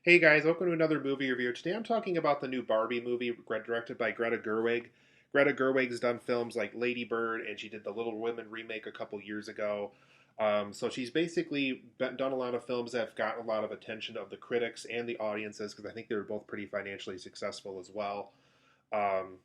Hey guys, welcome to another movie review. Today I'm talking about the new Barbie movie directed by Greta Gerwig. Greta Gerwig's done films like Lady Bird, and she did the Little Women remake a couple years ago. So she's basically done a lot of films that have gotten a lot of attention of the critics and the audiences because I think they were both pretty financially successful as well. Um,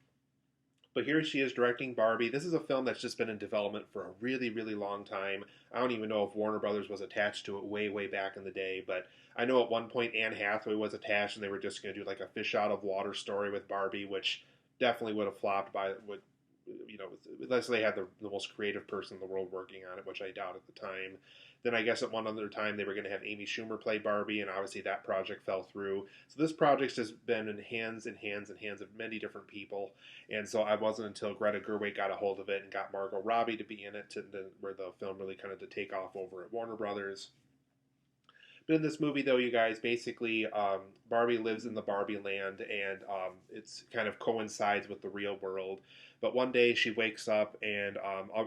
but here she is directing Barbie. This is a film that's just been in development for a really, really long time. I don't even know if Warner Brothers was attached to it way, way back in the day, but I know at one point Anne Hathaway was attached, and they were just going to do like a fish out of water story with Barbie, which definitely would have flopped by would unless they had the most creative person in the world working on it, which I doubt at the time. Then I guess at one other time they were going to have Amy Schumer play Barbie, and obviously that project fell through. So this project's just been in hands and hands and hands of many different people, and so I wasn't until Greta Gerwig got a hold of it and got Margot Robbie to be in it, where the film really kind of to take off over at Warner Brothers. But in this movie, though, you guys, basically, Barbie lives in the Barbie Land, and it's kind of coincides with the real world. But one day she wakes up, and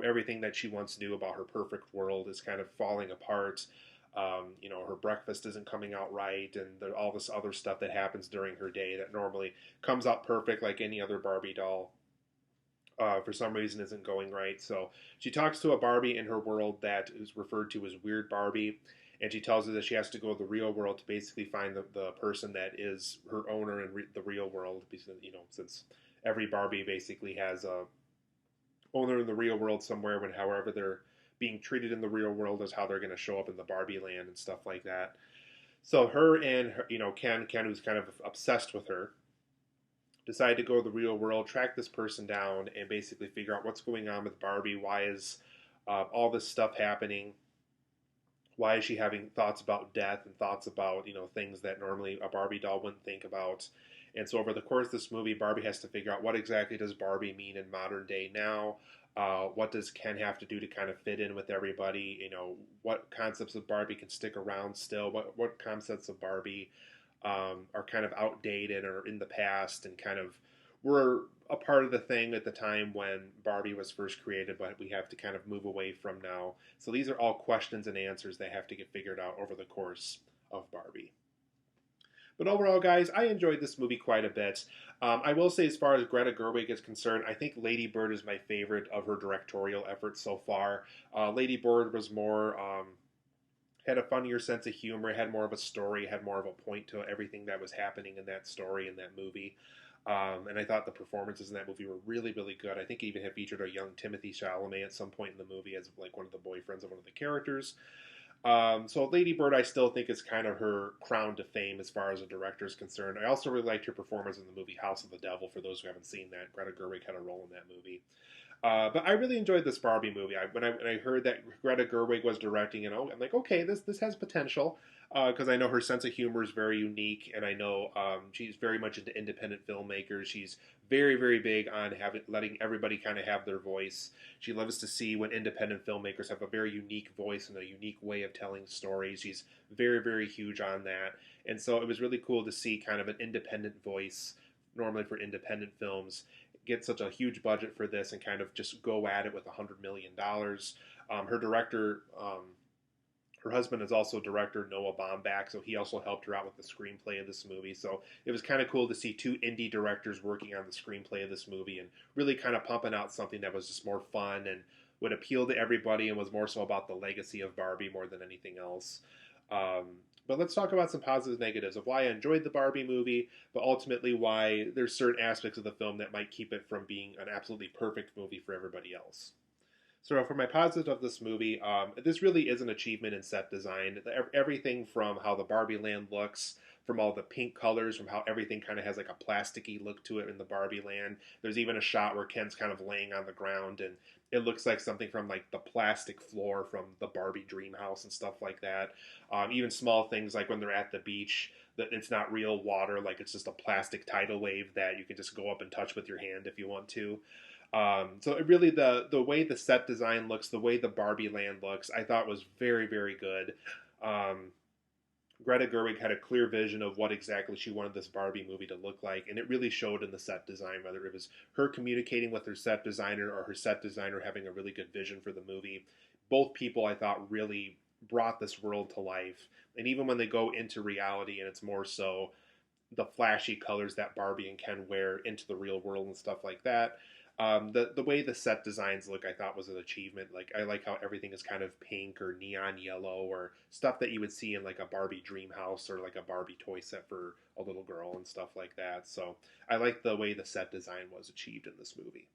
everything that she once knew about her perfect world is kind of falling apart. Her breakfast isn't coming out right, and all this other stuff that happens during her day that normally comes out perfect like any other Barbie doll. For some reason, isn't going right. So she talks to a Barbie in her world that is referred to as Weird Barbie, and she tells her that she has to go to the real world to basically find the person that is her owner in the real world. Because since every Barbie basically has a owner in the real world somewhere, when however they're being treated in the real world is how they're going to show up in the Barbie land and stuff like that. So her and Ken, who's kind of obsessed with her, decide to go to the real world, track this person down, and basically figure out what's going on with Barbie. Why is all this stuff happening? Why is she having thoughts about death and thoughts about things that normally a Barbie doll wouldn't think about? And so over the course of this movie, Barbie has to figure out what exactly does Barbie mean in modern day now. What does Ken have to do to kind of fit in with everybody? What concepts of Barbie can stick around still? What concepts of Barbie are kind of outdated or in the past and kind of were a part of the thing at the time when Barbie was first created, but we have to kind of move away from now. So these are all questions and answers that have to get figured out over the course of Barbie. But overall, guys, I enjoyed this movie quite a bit. I will say, as far as Greta Gerwig is concerned, I think Lady Bird is my favorite of her directorial efforts so far. Lady Bird was more had a funnier sense of humor, had more of a story, had more of a point to everything that was happening in that story in that movie. And I thought the performances in that movie were really, really good. I think it even had featured a young Timothy Chalamet at some point in the movie as like one of the boyfriends of one of the characters. So Lady Bird, I still think is kind of her crown to fame as far as a director is concerned. I also really liked her performance in the movie House of the Devil. For those who haven't seen that, Greta Gerwig had a role in that movie. But I really enjoyed this Barbie movie. When I heard that Greta Gerwig was directing it, I'm like, okay, this has potential because I know her sense of humor is very unique, and I know she's very much into independent filmmakers. She's very, very big on letting everybody kind of have their voice. She loves to see when independent filmmakers have a very unique voice and a unique way of telling stories. She's very, very huge on that, and so it was really cool to see kind of an independent voice normally for independent films get such a huge budget for this and kind of just go at it with $100 million. Her director, her husband is also director Noah Baumbach, so he also helped her out with the screenplay of this movie. So it was kind of cool to see two indie directors working on the screenplay of this movie and really kind of pumping out something that was just more fun and would appeal to everybody and was more so about the legacy of Barbie more than anything else. Um, but let's talk about some positives and negatives of why I enjoyed the Barbie movie, but ultimately why there's certain aspects of the film that might keep it from being an absolutely perfect movie for everybody else. So for my positive of this movie, this really is an achievement in set design. Everything from how the Barbie Land looks, from all the pink colors, from how everything kind of has like a plasticky look to it in the Barbie Land. There's even a shot where Ken's kind of laying on the ground and it looks like something from like the plastic floor from the Barbie dream house and stuff like that. Even small things like when they're at the beach, that it's not real water, like it's just a plastic tidal wave that you can just go up and touch with your hand if you want to. So it really the way the set design looks, the way the Barbie Land looks, I thought was very, very good. Um, Greta Gerwig had a clear vision of what exactly she wanted this Barbie movie to look like, and it really showed in the set design, whether it was her communicating with her set designer or her set designer having a really good vision for the movie. Both people, I thought, really brought this world to life. And even when they go into reality and it's more so the flashy colors that Barbie and Ken wear into the real world and stuff like that. The way the set designs look, I thought was an achievement. Like I like how everything is kind of pink or neon yellow or stuff that you would see in like a Barbie dream house or like a Barbie toy set for a little girl and stuff like that. So I like the way the set design was achieved in this movie.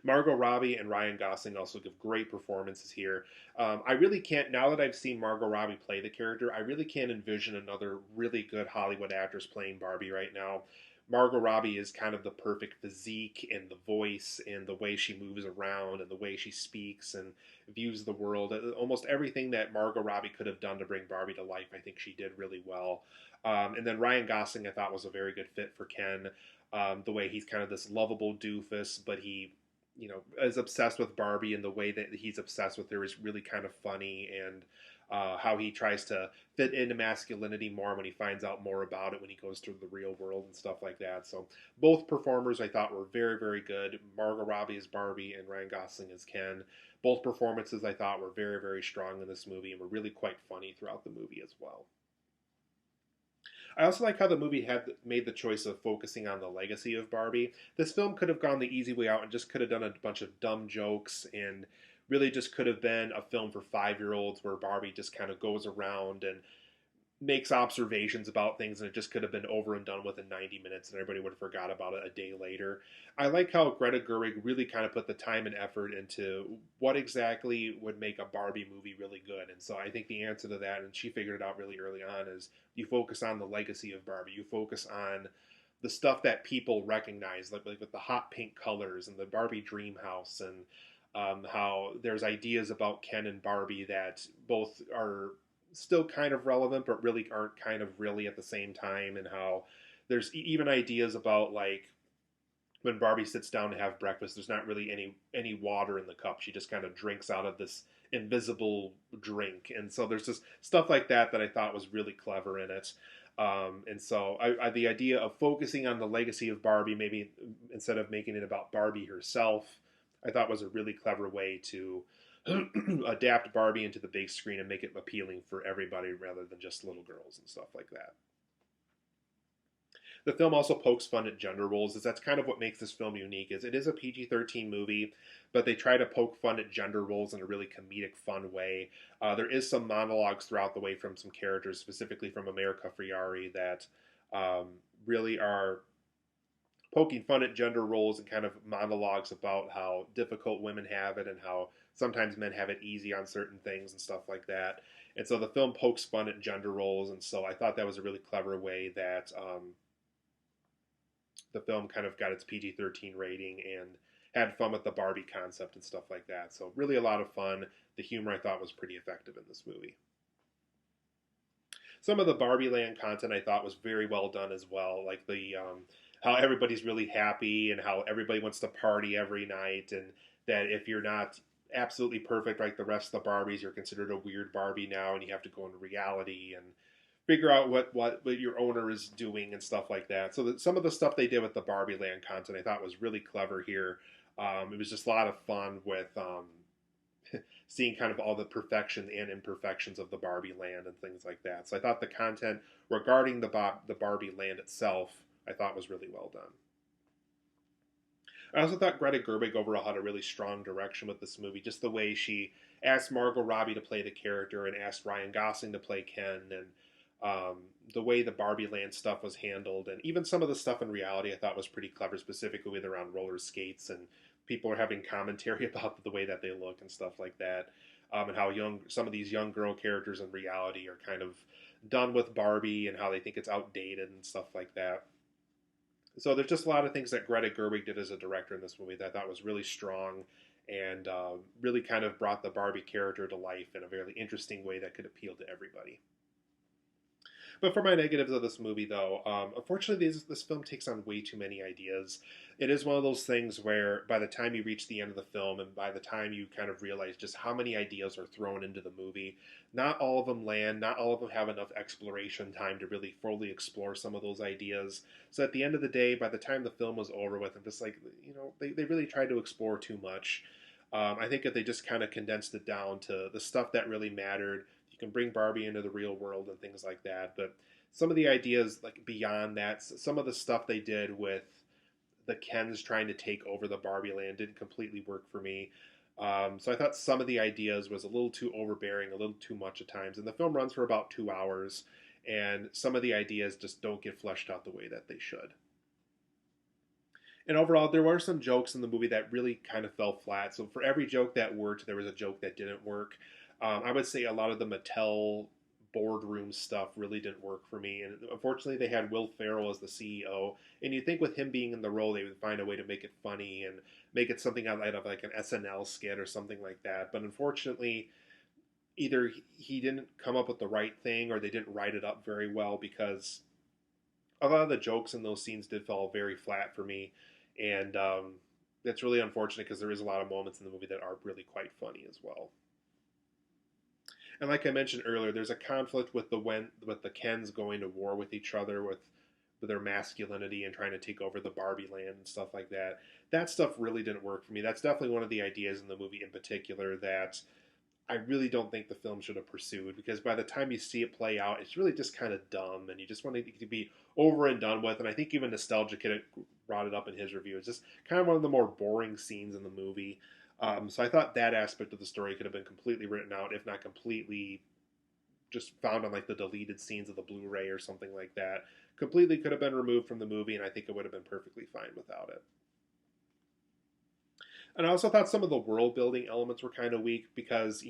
Margot Robbie and Ryan Gosling also give great performances here. I really can't, now that I've seen Margot Robbie play the character, I really can't envision another really good Hollywood actress playing Barbie right now. Margot Robbie is kind of the perfect physique and the voice and the way she moves around and the way she speaks and views the world. Almost everything that Margot Robbie could have done to bring Barbie to life, I think she did really well. And then Ryan Gosling, I thought, was a very good fit for Ken. The way he's kind of this lovable doofus, but he is obsessed with Barbie, and the way that he's obsessed with her is really kind of funny, and how he tries to fit into masculinity more when he finds out more about it when he goes through the real world and stuff like that. So both performers I thought were very, very good. Margot Robbie as Barbie and Ryan Gosling as Ken. Both performances I thought were very, very strong in this movie and were really quite funny throughout the movie as well. I also like how the movie had made the choice of focusing on the legacy of Barbie. This film could have gone the easy way out and just could have done a bunch of dumb jokes and really just could have been a film for 5-year-olds where Barbie just kind of goes around and makes observations about things, and it just could have been over and done with in 90 minutes and everybody would have forgot about it a day later. I like how Greta Gerwig really kind of put the time and effort into what exactly would make a Barbie movie really good. And so I think the answer to that, and she figured it out really early on, is you focus on the legacy of Barbie. You focus on the stuff that people recognize, like with the hot pink colors and the Barbie dream house, and how there's ideas about Ken and Barbie that both are still kind of relevant but really aren't kind of really at the same time, and how there's even ideas about like when Barbie sits down to have breakfast, there's not really any water in the cup. She just kind of drinks out of this invisible drink, and so there's just stuff like that that I thought was really clever in it. And so the idea of focusing on the legacy of Barbie, maybe instead of making it about Barbie herself, I thought was a really clever way to adapt Barbie into the big screen and make it appealing for everybody rather than just little girls and stuff like that. The film also pokes fun at gender roles, as that's kind of what makes this film unique. Is it is a PG-13 movie, but they try to poke fun at gender roles in a really comedic, fun way. There is some monologues throughout the way from some characters, specifically from America Ferrari, that really are poking fun at gender roles and kind of monologues about how difficult women have it and how sometimes men have it easy on certain things and stuff like that. And so the film pokes fun at gender roles, and so I thought that was a really clever way that the film kind of got its PG-13 rating and had fun with the Barbie concept and stuff like that. So really a lot of fun. The humor I thought was pretty effective in this movie. Some of the Barbie Land content I thought was very well done as well, like the how everybody's really happy and how everybody wants to party every night, and that if you're not absolutely perfect like the rest of the Barbies, you're considered a weird Barbie now, and you have to go into reality and figure out what your owner is doing and stuff like that. So that some of the stuff they did with the Barbie Land content I thought was really clever here. It was just a lot of fun with seeing kind of all the perfection and imperfections of the Barbie Land and things like that. So I thought the content regarding the Barbie Land itself, I thought was really well done. I also thought Greta Gerwig overall had a really strong direction with this movie. Just the way she asked Margot Robbie to play the character and asked Ryan Gosling to play Ken, and the way the Barbie Land stuff was handled, and even some of the stuff in reality I thought was pretty clever, specifically around roller skates, and people are having commentary about the way that they look and stuff like that, and how some of these young girl characters in reality are kind of done with Barbie and how they think it's outdated and stuff like that. So there's just a lot of things that Greta Gerwig did as a director in this movie that I thought was really strong and really kind of brought the Barbie character to life in a very interesting way that could appeal to everybody. But for my negatives of this movie, though, unfortunately, this film takes on way too many ideas. It is one of those things where by the time you reach the end of the film and by the time you kind of realize just how many ideas are thrown into the movie, not all of them land, not all of them have enough exploration time to really fully explore some of those ideas. So at the end of the day, by the time the film was over with, I'm just like, they really tried to explore too much. I think if they just kind of condensed it down to the stuff that really mattered, you can bring Barbie into the real world and things like that. But some of the ideas, like beyond that, some of the stuff they did with the Kens trying to take over the Barbie Land didn't completely work for me. So I thought some of the ideas was a little too overbearing, a little too much at times. And the film runs for about 2 hours, and some of the ideas just don't get fleshed out the way that they should. And overall, there were some jokes in the movie that really kind of fell flat. So for every joke that worked, there was a joke that didn't work. I would say a lot of the Mattel boardroom stuff really didn't work for me. And unfortunately, they had Will Ferrell as the CEO. And you'd think with him being in the role, they would find a way to make it funny and make it something out of like an SNL skit or something like that. But unfortunately, either he didn't come up with the right thing or they didn't write it up very well, because a lot of the jokes in those scenes did fall very flat for me. And that's really unfortunate because there is a lot of moments in the movie that are really quite funny as well. And like I mentioned earlier, there's a conflict with the Kens going to war with each other with their masculinity and trying to take over the Barbie land and stuff like that. That stuff really didn't work for me. That's definitely one of the ideas in the movie in particular that I really don't think the film should have pursued, because by the time you see it play out, it's really just kind of dumb and you just want it to be over and done with. And I think even Nostalgia Kid brought it up in his review. It's just kind of one of the more boring scenes in the movie. So I thought that aspect of the story could have been completely written out, if not completely just found on like the deleted scenes of the Blu-ray or something like that. Completely could have been removed from the movie, and I think it would have been perfectly fine without it. And I also thought some of the world building elements were kind of weak because,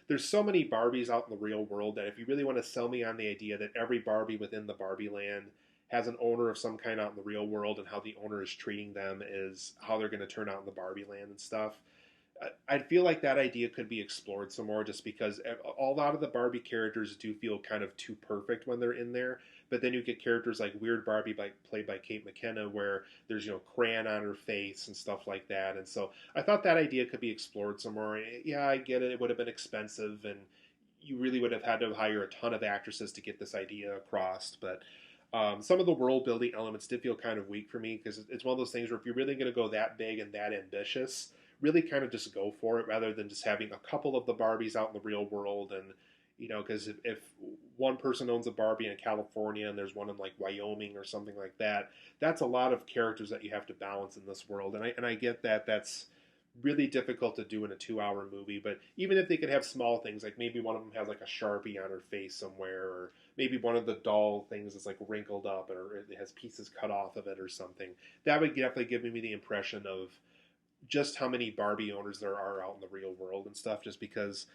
there's so many Barbies out in the real world that if you really want to sell me on the idea that every Barbie within the Barbie land has an owner of some kind out in the real world, and how the owner is treating them is how they're going to turn out in the Barbie land and stuff. I feel like that idea could be explored some more, just because a lot of the Barbie characters do feel kind of too perfect when they're in there. But then you get characters like Weird Barbie, played by Kate McKinnon, where there's crayon on her face and stuff like that. And so I thought that idea could be explored some more. Yeah, I get it. It would have been expensive, and you really would have had to hire a ton of actresses to get this idea across. But some of the world building elements did feel kind of weak for me, because it's one of those things where if you're really going to go that big and that ambitious, really kind of just go for it, rather than just having a couple of the Barbies out in the real world. And because if one person owns a Barbie in California and there's one in like Wyoming or something like that, that's a lot of characters that you have to balance in this world. And I get that that's really difficult to do in a 2-hour movie. But even if they could have small things, like maybe one of them has like a Sharpie on her face somewhere, or maybe one of the doll things is like wrinkled up, or it has pieces cut off of it or something, that would definitely give me the impression of just how many Barbie owners there are out in the real world and stuff, just because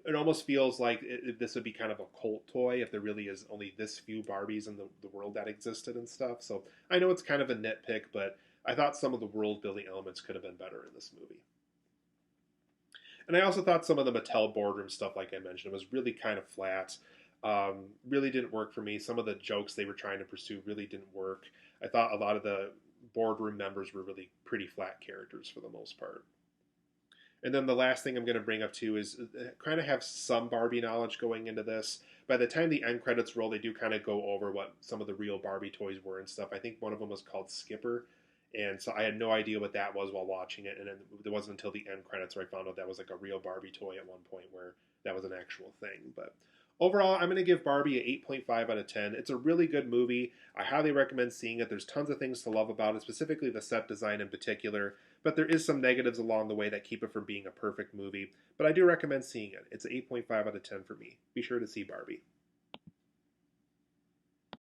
it almost feels like this would be kind of a cult toy if there really is only this few Barbies in the world that existed and stuff. So I know it's kind of a nitpick, but I thought some of the world building elements could have been better in this movie. And I also thought some of the Mattel boardroom stuff, like I mentioned, was really kind of flat. Really didn't work for me. Some of the jokes they were trying to pursue really didn't work. I thought a lot of the boardroom members were really pretty flat characters for the most part. And then the last thing I'm going to bring up too is kind of have some Barbie knowledge going into this. By the time the end credits roll, they do kind of go over what some of the real Barbie toys were and stuff. I think one of them was called Skipper. And so I had no idea what that was while watching it. And then it wasn't until the end credits where I found out that was like a real Barbie toy at one point, where that was an actual thing. But overall, I'm going to give Barbie an 8.5 out of 10. It's a really good movie. I highly recommend seeing it. There's tons of things to love about it, specifically the set design in particular. But there is some negatives along the way that keep it from being a perfect movie. But I do recommend seeing it. It's an 8.5 out of 10 for me. Be sure to see Barbie.